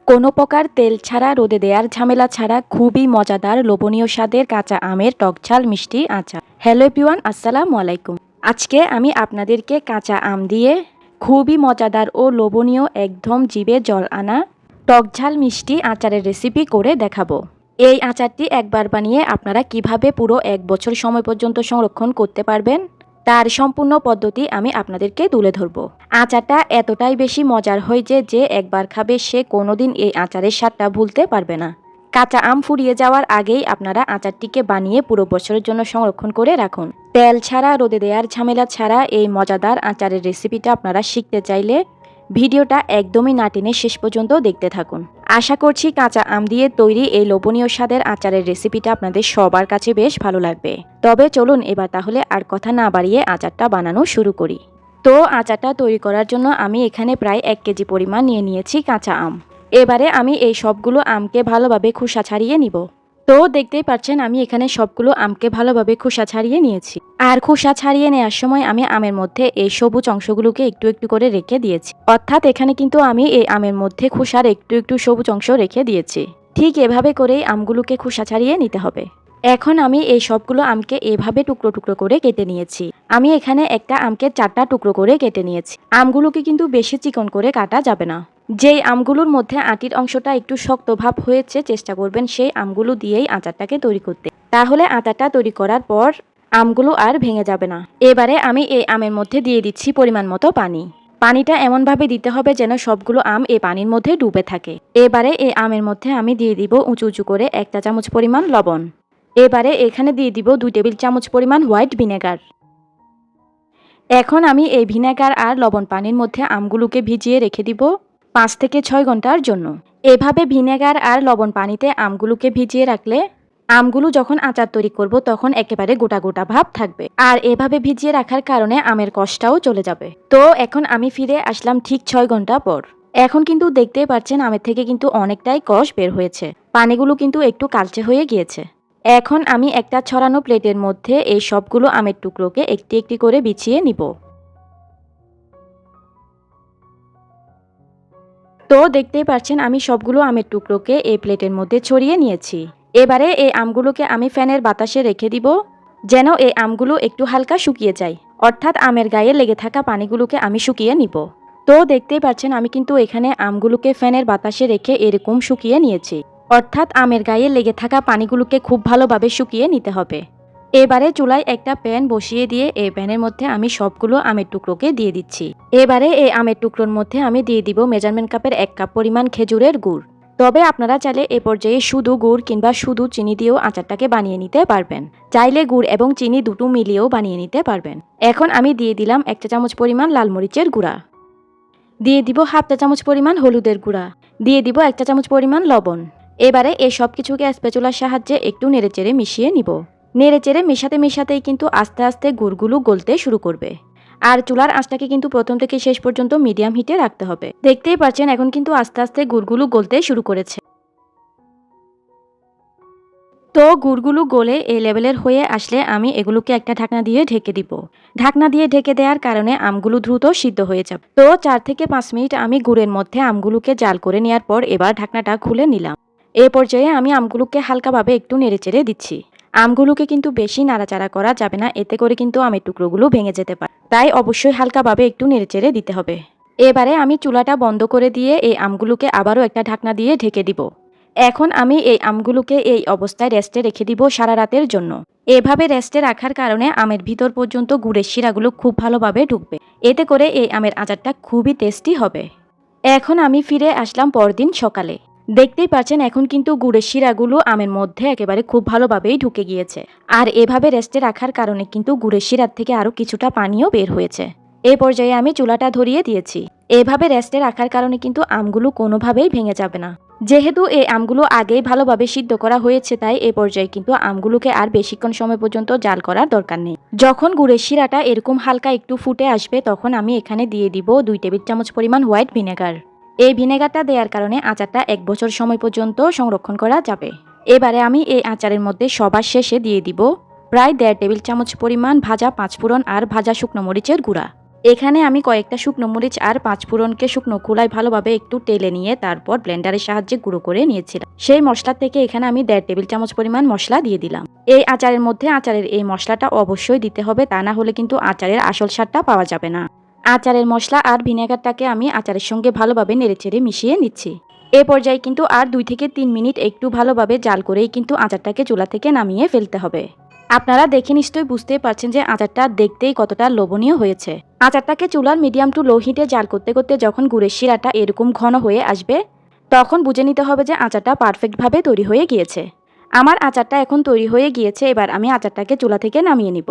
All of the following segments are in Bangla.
কোনো প্রকার তেল ছাড়া রোদে দেওয়ার ঝামেলা ছাড়া খুবই মজাদার লোভনীয় স্বাদের কাঁচা আমের টকঝাল মিষ্টি আচার। হ্যালো এভরিওয়ান, আসসালামু আলাইকুম। আজকে আমি আপনাদেরকে কাঁচা আম দিয়ে খুবই মজাদার ও লোভনীয় একদম জিভে জল আনা টকঝাল মিষ্টি আচারের রেসিপি করে দেখাবো। এই আচারটি একবার বানিয়ে আপনারা কিভাবে পুরো 1 বছর সময় পর্যন্ত সংরক্ষণ করতে পারবেন তার সম্পূর্ণ পদ্ধতি আমি আপনাদেরকে তুলে ধরব। আচারটা এতটাই বেশি মজার হয় যে একবার খাবে সে কোনোদিন এই আচারের স্বাদটা ভুলতে পারবে না। কাঁচা আম ফুরিয়ে যাওয়ার আগেই আপনারা আচারটিকে বানিয়ে পুরো বছরের জন্য সংরক্ষণ করে রাখুন। তেল ছাড়া রোদে দেওয়ার ঝামেলা ছাড়া এই মজাদার আচারের রেসিপিটা আপনারা শিখতে চাইলে ভিডিওটা একদমই না টেনে শেষ পর্যন্ত দেখতে থাকুন। আশা করছি কাঁচা আম দিয়ে তৈরি এই লোভনীয় স্বাদের আচারের রেসিপিটা আপনাদের সবার কাছে বেশ ভালো লাগবে। তবে চলুন এবার তাহলে আর কথা না বাড়িয়ে আচারটা বানানো শুরু করি। তো আচারটা তৈরি করার জন্য আমি এখানে প্রায় 1 কেজি পরিমাণ নিয়ে নিয়েছি কাঁচা আম। এবারে আমি এই সবগুলো আমকে ভালোভাবে খোসা ছাড়িয়ে নিব। তো দেখতেই পাচ্ছেন আমি এখানে সবগুলো আমকে ভালোভাবে খোসা ছাড়িয়ে নিয়েছি। আর খোসা ছাড়িয়ে নেওয়ার সময় আমি আমের মধ্যে এই সবুজ অংশগুলোকে একটু একটু করে রেখে দিয়েছি। অর্থাৎ এখানে কিন্তু আমি এই আমের মধ্যে খোসার একটু একটু সবুজ অংশ রেখে দিয়েছি। ঠিক এভাবে করেই আমগুলোকে খোসা ছাড়িয়ে নিতে হবে। এখন আমি এই সবগুলো আমকে এভাবে টুকরো টুকরো করে কেটে নিয়েছি। আমি এখানে একটা আমকে 4টা টুকরো করে কেটে নিয়েছি। আমগুলোকে কিন্তু বেশি চিকন করে কাটা যাবে না। যেই আমগুলোর মধ্যে আটির অংশটা একটু শক্ত ভাব হয়েছে চেষ্টা করবেন সেই আমগুলো দিয়েই আচারটাকে তৈরি করতে। তাহলে আচারটা তৈরি করার পর আমগুলো আর ভেঙে যাবে না। এবারে আমি এই আমের মধ্যে দিয়ে দিচ্ছি পরিমাণ মতো পানি। পানিটা এমনভাবে দিতে হবে যেন সবগুলো আম এই পানির মধ্যে ডুবে থাকে। এবারে এই আমের মধ্যে আমি দিয়ে দিব উঁচু উঁচু করে 1 চা চামচ পরিমাণ লবণ। এবারে এখানে দিয়ে দিব 2 টেবিল চামচ পরিমাণ হোয়াইট ভিনেগার। এখন আমি এই ভিনেগার আর লবণ পানির মধ্যে আমগুলোকে ভিজিয়ে রেখে দিব 5 থেকে 6 ঘন্টার জন্য। এভাবে ভিনেগার আর লবণ পানিতে আমগুলোকে ভিজিয়ে রাখলে আমগুলো যখন আচার তৈরি করব তখন একেবারে গোটা গোটা ভাব থাকবে। আর এভাবে ভিজিয়ে রাখার কারণে আমের কষটাও চলে যাবে। তো এখন আমি ফিরে আসলাম ঠিক 6 ঘন্টা পর। এখন কিন্তু দেখতেই পাচ্ছেন আমের থেকে কিন্তু অনেকটাই কষ বের হয়েছে। পানিগুলো কিন্তু একটু কালচে হয়ে গিয়েছে। এখন আমি একটা ছড়ানো প্লেটের মধ্যে এই সবগুলো আমের টুকরোকে একটি একটি করে বিছিয়ে নিব। তো দেখতেই পাচ্ছেন আমি সবগুলো আমের টুকরোকে এই প্লেটের মধ্যে ছড়িয়ে নিয়েছি। এবারে এই আমগুলোকে আমি ফ্যানের বাতাসে রেখে দিব যেন এই আমগুলো একটু হালকা শুকিয়ে যায়। অর্থাৎ আমের গায়ে লেগে থাকা পানিগুলোকে আমি শুকিয়ে নিব। তো দেখতেই পাচ্ছেন আমি কিন্তু এখানে আমগুলোকে ফ্যানের বাতাসে রেখে এরকম শুকিয়ে নিয়েছি। অর্থাৎ আমের গায়ে লেগে থাকা পানিগুলোকে খুব ভালোভাবে শুকিয়ে নিতে হবে। এবারে চুলায় একটা প্যান বসিয়ে দিয়ে এই প্যানের মধ্যে আমি সবগুলো আমের টুকরোকে দিয়ে দিচ্ছি। এবারে এই আমের টুকরোর মধ্যে আমি দিয়ে দিব মেজারমেন্ট কাপের 1 কাপ পরিমাণ খেজুরের গুড়। তবে আপনারা চাইলে এ পর্যায়ে শুধু গুড় কিংবা শুধু চিনি দিয়েও আচারটাকে বানিয়ে নিতে পারবেন। চাইলে গুড় এবং চিনি দুটো মিলিয়েও বানিয়ে নিতে পারবেন। এখন আমি দিয়ে দিলাম 1 চা চামচ পরিমাণ লাল মরিচের গুঁড়া। দিয়ে দিব হাফ চা চামচ পরিমাণ হলুদের গুঁড়া। দিয়ে দিব 1 চা চামচ পরিমাণ লবণ। এবারে এই সব কিছুকে স্প্যাচুলার সাহায্যে একটু নেড়েচেড়ে মিশিয়ে নিব। নেড়েচেড়ে মেশাতে মেশাতেই কিন্তু আস্তে আস্তে গুড়গুলো গলতে শুরু করবে। আর চুলার আঁচটাকে কিন্তু প্রথম থেকে শেষ পর্যন্ত মিডিয়াম হিটে রাখতে হবে। দেখতেই পাচ্ছেন এখন কিন্তু আস্তে আস্তে গুড়গুলো গলতে শুরু করেছে। তো গুড়গুলো গলে এই লেভেলের হয়ে আসলে আমি এগুলোকে একটা ঢাকনা দিয়ে ঢেকে দিব। ঢাকনা দিয়ে ঢেকে দেওয়ার কারণে আমগুলো দ্রুত সিদ্ধ হয়ে যাবে। তো 4 থেকে 5 মিনিট আমি গুড়ের মধ্যে আমগুলোকে জাল করে নেওয়ার পর এবার ঢাকনাটা খুলে নিলাম। এ পর্যায়ে আমি আমগুলোকে হালকাভাবে একটু নেড়েচেড়ে দিচ্ছি। আমগুলোকে কিন্তু বেশি নাড়াচাড়া করা যাবে না, এতে করে কিন্তু আমের টুকরোগুলো ভেঙে যেতে পারে। তাই অবশ্যই হালকাভাবে একটু নেড়েচেড়ে দিতে হবে। এবারে আমি চুলাটা বন্ধ করে দিয়ে এই আমগুলোকে আবারও একটা ঢাকনা দিয়ে ঢেকে দিব। এখন আমি এই আমগুলোকে এই অবস্থায় রেস্টে রেখে দিব সারা রাতের জন্য। এভাবে রেস্টে রাখার কারণে আমের ভিতর পর্যন্ত গুড়ের শিরাগুলো খুব ভালোভাবে ঢুকবে। এতে করে এই আমের আচারটা খুবই টেস্টি হবে। এখন আমি ফিরে আসলাম পরদিন সকালে। দেখতেই পাচ্ছেন এখন কিন্তু গুড়ের শিরাগুলো আমের মধ্যে একেবারে খুব ভালোভাবেই ঢুকে গিয়েছে। আর এভাবে রেস্টে রাখার কারণে কিন্তু গুড়ের শিরার থেকে আরও কিছুটা পানিও বের হয়েছে। এই পর্যায়ে আমি চুলাটা ধরিয়ে দিয়েছি। এভাবে রেস্টে রাখার কারণে কিন্তু আমগুলো কোনোভাবেই ভেঙে যাবে না। যেহেতু এই আমগুলো আগেই ভালোভাবে সিদ্ধ করা হয়েছে তাই এই পর্যায়ে কিন্তু আমগুলোকে আর বেশিক্ষণ সময় পর্যন্ত জাল করার দরকার নেই। যখন গুড়ের শিরাটা এরকম হালকা একটু ফুটে আসবে তখন আমি এখানে দিয়ে দিব 2 টেবিল চামচ পরিমাণ হোয়াইট ভিনেগার। এই ভিনেগারটা দেওয়ার কারণে আচারটা 1 বছর সময় পর্যন্ত সংরক্ষণ করা যাবে। এবারে আমি এই আচারের মধ্যে সবার শেষে দিয়ে দিব প্রায় 1.5 টেবিল চামচ পরিমাণ ভাজা পাঁচফোড়ন আর ভাজা শুকনো মরিচের গুঁড়া। এখানে আমি কয়েকটা শুকনো মরিচ আর পাঁচফোড়নকে শুকনো খোলায় ভালোভাবে একটু টেলে নিয়ে তারপর ব্লেন্ডারের সাহায্যে গুঁড়ো করে নিয়েছিলাম। সেই মশলা থেকে এখানে আমি 1.5 টেবিল চামচ পরিমাণ মশলা দিয়ে দিলাম। এই আচারের মধ্যে আচারের এই মশলাটা অবশ্যই দিতে হবে, তা না হলে কিন্তু আচারের আসল স্বাদটা পাওয়া যাবে না। আচারের মশলা আর ভিনেগারটাকে আমি আচারের সঙ্গে ভালোভাবে নেড়েচেড়ে মিশিয়ে নিচ্ছি। এ পর্যায়ে কিন্তু আর 2 থেকে 3 মিনিট একটু ভালোভাবে জাল করেই কিন্তু আচারটাকে চুলা থেকে নামিয়ে ফেলতে হবে। আপনারা দেখে নিশ্চয়ই বুঝতেই পারছেন যে আচারটা দেখতেই কতটা লোভনীয় হয়েছে। আচারটাকে চুলার মিডিয়াম টু লো হিটে জাল করতে করতে যখন গুড়ের শিরাটা এরকম ঘন হয়ে আসবে, তখন বুঝে নিতে হবে যে আচারটা পারফেক্টভাবে তৈরি হয়ে গিয়েছে। আমার আচারটা এখন তৈরি হয়ে গিয়েছে, এবার আমি আচারটাকে চুলা থেকে নামিয়ে নিব।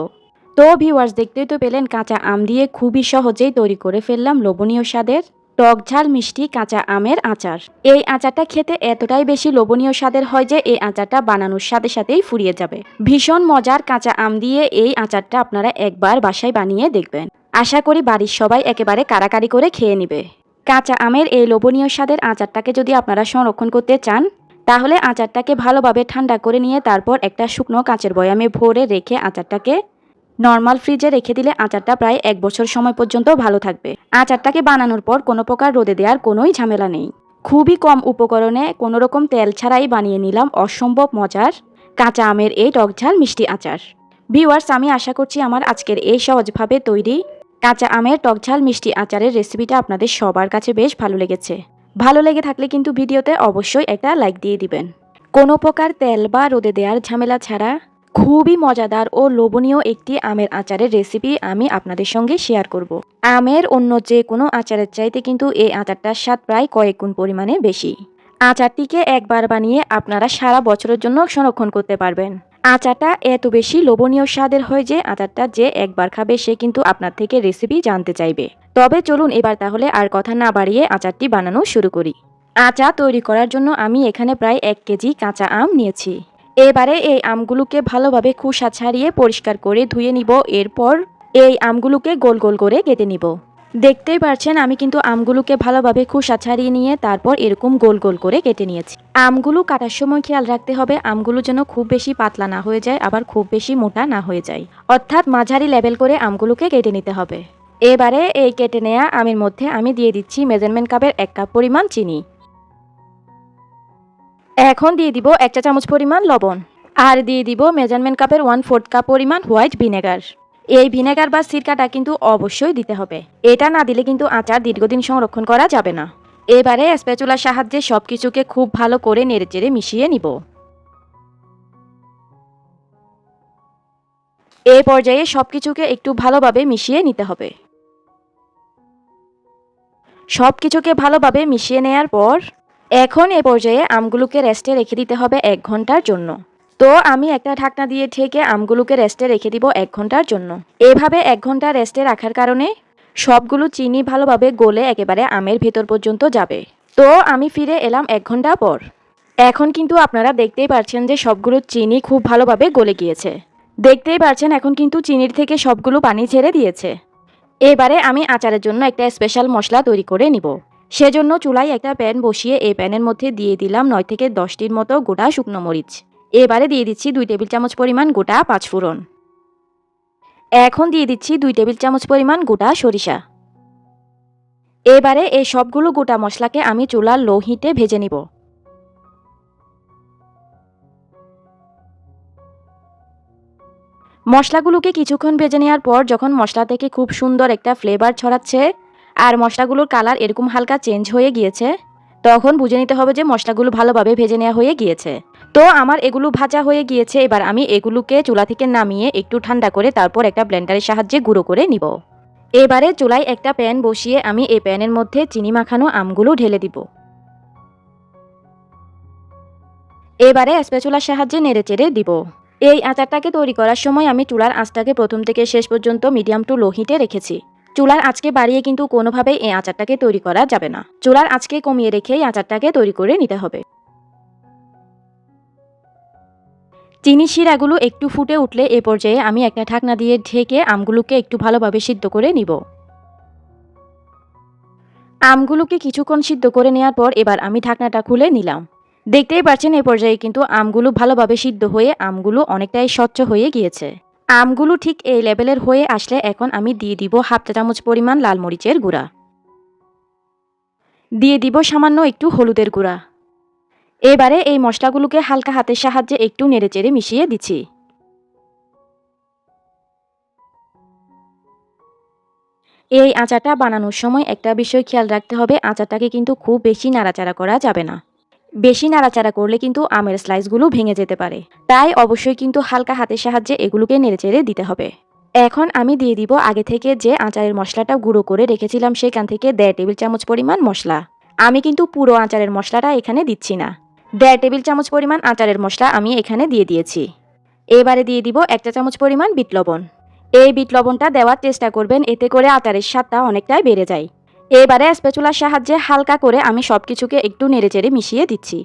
তো ভিউয়ার্স, দেখতেই তো পেলেন কাঁচা আম দিয়ে খুবই সহজেই তৈরি করে ফেললাম লোভনীয় স্বাদের টক ঝাল মিষ্টি কাঁচা আমের আচার। এই আচারটা খেতে এতটাই বেশি লোভনীয় স্বাদের হয় যে এই আচারটা বানানোর সাথে সাথেই ফুরিয়ে যাবে। ভীষণ মজার কাঁচা আম দিয়ে এই আচারটা আপনারা একবার বাসায় বানিয়ে দেখবেন। আশা করি বাড়ির সবাই একেবারে কাড়াকাড়ি করে খেয়ে নেবে। কাঁচা আমের এই লোভনীয় স্বাদের আচারটাকে যদি আপনারা সংরক্ষণ করতে চান, তাহলে আচারটাকে ভালোভাবে ঠান্ডা করে নিয়ে তারপর একটা শুকনো কাঁচের বয়ামে ভরে রেখে আচারটাকে নর্মাল ফ্রিজে রেখে দিলে আচারটা প্রায় 1 বছর সময় পর্যন্ত ভালো থাকবে। আচারটাকে বানানোর পর কোনো প্রকার রোদে দেওয়ার কোনোই ঝামেলা নেই। খুবই কম উপকরণে কোনো রকম তেল ছাড়াই বানিয়ে নিলাম অসম্ভব মজার কাঁচা আমের এই টক ঝাল মিষ্টি আচার। ভিউয়ার্স, আমি আশা করছি আমার আজকের এই সহজভাবে তৈরি কাঁচা আমের টক ঝাল মিষ্টি আচারের রেসিপিটা আপনাদের সবার কাছে বেশ ভালো লেগেছে। ভালো লেগে থাকলে কিন্তু ভিডিওতে অবশ্যই একটা লাইক দিয়ে দিবেন। কোনো প্রকার তেল বা রোদে দেওয়ার ঝামেলা ছাড়া খুবই মজাদার ও লোভনীয় একটি আমের আচারের রেসিপি আমি আপনাদের সঙ্গে শেয়ার করব। আমের অন্য যে কোনো আচারের চাইতে কিন্তু এই আচারটার স্বাদ প্রায় কয়েক গুণ পরিমাণে বেশি। আচারটিকে একবার বানিয়ে আপনারা সারা বছরের জন্য সংরক্ষণ করতে পারবেন। আচারটা এত বেশি লোভনীয় স্বাদের হয় যে আচারটা যে একবার খাবে সে কিন্তু আপনার থেকে রেসিপি জানতে চাইবে। তবে চলুন এবার তাহলে আর কথা না বাড়িয়ে আচারটি বানানো শুরু করি। আচার তৈরি করার জন্য আমি এখানে প্রায় 1 কেজি কাঁচা আম নিয়েছি। এবারে এই আমগুলোকে ভালোভাবে খোসা ছাড়িয়ে পরিষ্কার করে ধুয়ে নিব। এরপর এই আমগুলোকে গোল গোল করে কেটে নিব। দেখতেই পাচ্ছেন আমি কিন্তু আমগুলোকে ভালোভাবে খোসা ছাড়িয়ে নিয়ে তারপর এরকম গোল গোল করে কেটে নিয়েছি। আমগুলো কাটার সময় খেয়াল রাখতে হবে আমগুলো যেন খুব বেশি পাতলা না হয়ে যায়, আবার খুব বেশি মোটা না হয়ে যায়, অর্থাৎ মাঝারি লেভেল করে আমগুলোকে কেটে নিতে হবে। এবারে এই কেটে নেওয়া আমের মধ্যে আমি দিয়ে দিচ্ছি মেজারমেন্ট কাপের 1 কাপ পরিমাণ চিনি। এখন দিয়ে দিব 1 চা চামচ পরিমাণ লবণ, আর দিয়ে দিব মেজারমেন্ট কাপের 1/4 কাপ পরিমাণ হোয়াইট ভিনেগার। এই ভিনেগার বা সিরকাটা কিন্তু অবশ্যই দিতে হবে, এটা না দিলে কিন্তু আচার দীর্ঘদিন সংরক্ষণ করা যাবে না। এবারে স্প্যাচুলার সাহায্যে সবকিছুকে খুব ভালো করে নেড়েচেড়ে মিশিয়ে নিব। এই পর্যায়ে সবকিছুকে একটু ভালোভাবে মিশিয়ে নিতে হবে। সবকিছুকে ভালোভাবে মিশিয়ে নেওয়ার পর এখন এ পর্যায়ে আমগুলোকে রেস্টে রেখে দিতে হবে 1 ঘন্টার জন্য। তো আমি একটা ঢাকনা দিয়ে ঢেকে আমগুলোকে রেস্টে রেখে দিব 1 ঘন্টার জন্য। এভাবে 1 ঘন্টা রেস্টে রাখার কারণে সবগুলো চিনি ভালোভাবে গলে একেবারে আমের ভেতর পর্যন্ত যাবে। তো আমি ফিরে এলাম 1 ঘন্টা পর। এখন কিন্তু আপনারা দেখতেই পাচ্ছেন যে সবগুলো চিনি খুব ভালোভাবে গলে গিয়েছে। দেখতেই পাচ্ছেন এখন কিন্তু চিনির থেকে সবগুলো পানি ছেড়ে দিয়েছে। এবারে আমি আচারের জন্য একটা স্পেশাল মশলা তৈরি করে নিব। সেজন্য চুলায় একটা প্যান বসিয়ে এই প্যানের মধ্যে দিয়ে দিলাম 9 থেকে 10টির মতো গোটা শুকনো মরিচ। এবারে দিয়ে দিচ্ছি 2 টেবিল চামচ পরিমাণ গোটা পাঁচফোড়ন। এখন দিয়ে দিচ্ছি 2 টেবিল চামচ পরিমাণ গোটা সরিষা। এবারে এই সবগুলো গোটা মশলাকে আমি চুলার লো হিটে ভেজে নিব। মশলাগুলোকে কিছুক্ষণ ভেজে নেওয়ার পর যখন মশলা থেকে খুব সুন্দর একটা ফ্লেভার ছড়াচ্ছে আর মশলাগুলোর কালার এরকম হালকা চেঞ্জ হয়ে গিয়েছে, তখন বুঝে নিতে হবে যে মশলাগুলো ভালোভাবে ভেজে নেওয়া হয়ে গিয়েছে। তো আমার এগুলো ভাজা হয়ে গিয়েছে। এবার আমি এগুলোকে চুলা থেকে নামিয়ে একটু ঠান্ডা করে তারপর একটা ব্লেন্ডারের সাহায্যে গুঁড়ো করে নিব। এবারে চুলায় একটা প্যান বসিয়ে আমি এই প্যানের মধ্যে চিনি মাখানো আমগুলো ঢেলে দিব। এবারে স্প্যাচুলার সাহায্যে নেড়েচেড়ে দিব। এই আচারটাকে তৈরি করার সময় আমি চুলার আঁচটাকে প্রথম থেকে শেষ পর্যন্ত মিডিয়াম টু লো হিটে রেখেছি। চুলার আঁচকে বাড়িয়ে কিন্তু কোনোভাবেই এই আচারটাকে তৈরি করা যাবে না। চুলার আঁচকে কমিয়ে রেখেই আচারটাকে তৈরি করে নিতে হবে। চিনি শিরাগুলো একটু ফুটে উঠলে এ পর্যায়ে আমি একটা ঢাকনা দিয়ে ঢেকে আমগুলোকে একটু ভালোভাবে সিদ্ধ করে নিব। আমগুলোকে কিছুক্ষণ সিদ্ধ করে নেওয়ার পর এবার আমি ঢাকনাটা খুলে নিলাম। দেখতেই পাচ্ছেন এ পর্যায়ে কিন্তু আমগুলো ভালোভাবে সিদ্ধ হয়ে আমগুলো অনেকটাই স্বচ্ছ হয়ে গিয়েছে। আমগুলো ঠিক এই লেভেলের হয়ে আসলে এখন আমি দিয়ে দিব হাফ চা চামচ পরিমাণ লাল মরিচের গুঁড়া, দিয়ে দিব সামান্য একটু হলুদের গুঁড়া। এবারে এই মশলাগুলোকে হালকা হাতের সাহায্যে একটু নেড়েচেড়ে মিশিয়ে দিচ্ছি। এই আচারটা বানানোর সময় একটা বিষয় খেয়াল রাখতে হবে, আচারটাকে কিন্তু খুব বেশি নাড়াচাড়া করা যাবে না। বেশি নাড়াচাড়া করলে কিন্তু আমের স্লাইসগুলো ভেঙে যেতে পারে। তাই অবশ্যই কিন্তু হালকা হাতের সাহায্যে এগুলোকে নেড়েচেড়ে দিতে হবে। এখন আমি দিয়ে দিব আগে থেকে যে আচারের মশলাটা গুঁড়ো করে রেখেছিলাম সেখান থেকে 1.5 টেবিল চামচ পরিমাণ মশলা। আমি কিন্তু পুরো আচারের মশলাটা এখানে দিচ্ছি না। 1.5 টেবিল চামচ পরিমাণ আচারের মশলা আমি এখানে দিয়ে দিয়েছি। এবারে দিয়ে দিব 1 চা চামচ পরিমাণ বিট লবণ। এই বিট লবণটা দেওয়ার চেষ্টা করবেন, এতে করে আচারের স্বাদটা অনেকটাই বেড়ে যায়। এবারে স্প্যাচুলার সাহায্যে হালকা করে আমি সবকিছুকে একটু নেড়েচেড়ে মিশিয়ে দিচ্ছি।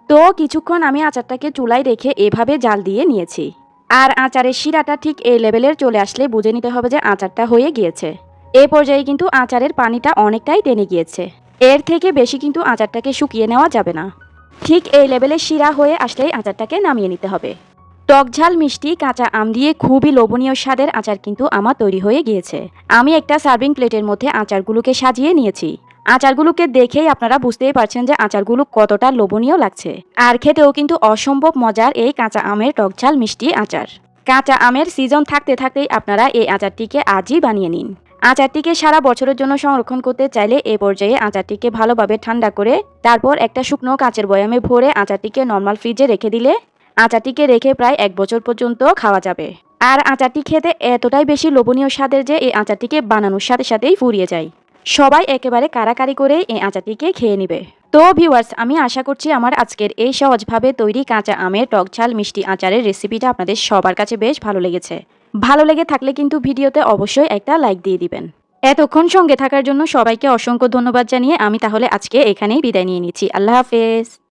তো কিছুক্ষণ আমি আচারটাকে চুলায় রেখে এভাবে জাল দিয়ে নিয়েছি। আর আচারের শিরাটা ঠিক এই লেভেলের চলে আসলে বুঝে নিতে হবে যে আচারটা হয়ে গিয়েছে। এই পর্যায়ে কিন্তু আচারের পানিটা অনেকটাই টেনে গিয়েছে। এর থেকে বেশি কিন্তু আচারটাকে শুকিয়ে নেওয়া যাবে না। ঠিক এই লেভেলের শিরা হয়ে আসলেই আচারটাকে নামিয়ে নিতে হবে। টক ঝাল মিষ্টি কাঁচা আম দিয়ে খুবই লোভনীয় স্বাদের আচার কিন্তু আমার তৈরি হয়ে গিয়েছে। আমি একটা সার্ভিং প্লেটের মধ্যে আচারগুলোকে সাজিয়ে নিয়েছি। আচারগুলোকে দেখেই আপনারা বুঝতেই পারছেন যে আচারগুলো কতটা লোভনীয় লাগছে। আর খেতেও কিন্তু অসম্ভব মজার এই কাঁচা আমের টক ঝাল মিষ্টি আচার। কাঁচা আমের সিজন থাকতে থাকতেই আপনারা এই আচারটিকে আজই বানিয়ে নিন। আচারটিকে সারা বছরের জন্য সংরক্ষণ করতে চাইলে এ পর্যায়ে আচারটিকে ভালোভাবে ঠান্ডা করে তারপর একটা শুকনো কাঁচের বয়ামে ভরে আচারটিকে নর্মাল ফ্রিজে রেখে দিলে আচারটিকে রেখে প্রায় 1 বছর পর্যন্ত খাওয়া যাবে। আর আচারটি খেতে এতটাই বেশি লোভনীয় স্বাদের যে এই আচারটিকে বানানোর সাথে সাথেই ফুরিয়ে যায়। সবাই একেবারে কারাকারি করে এই আচারটিকে খেয়ে নেবে। তো ভিউয়ার্স, আমি আশা করছি আমার আজকের এই সহজভাবে তৈরি কাঁচা আমের টক ঝাল মিষ্টি আচারের রেসিপিটা আপনাদের সবার কাছে বেশ ভালো লেগেছে। ভালো লেগে থাকলে কিন্তু ভিডিওতে অবশ্যই একটা লাইক দিয়ে দিবেন। এতক্ষণ সঙ্গে থাকার জন্য সবাইকে অসংখ্য ধন্যবাদ জানিয়ে আমি তাহলে আজকে এখানেই বিদায় নিয়ে নিচ্ছি। আল্লাহ হাফেজ।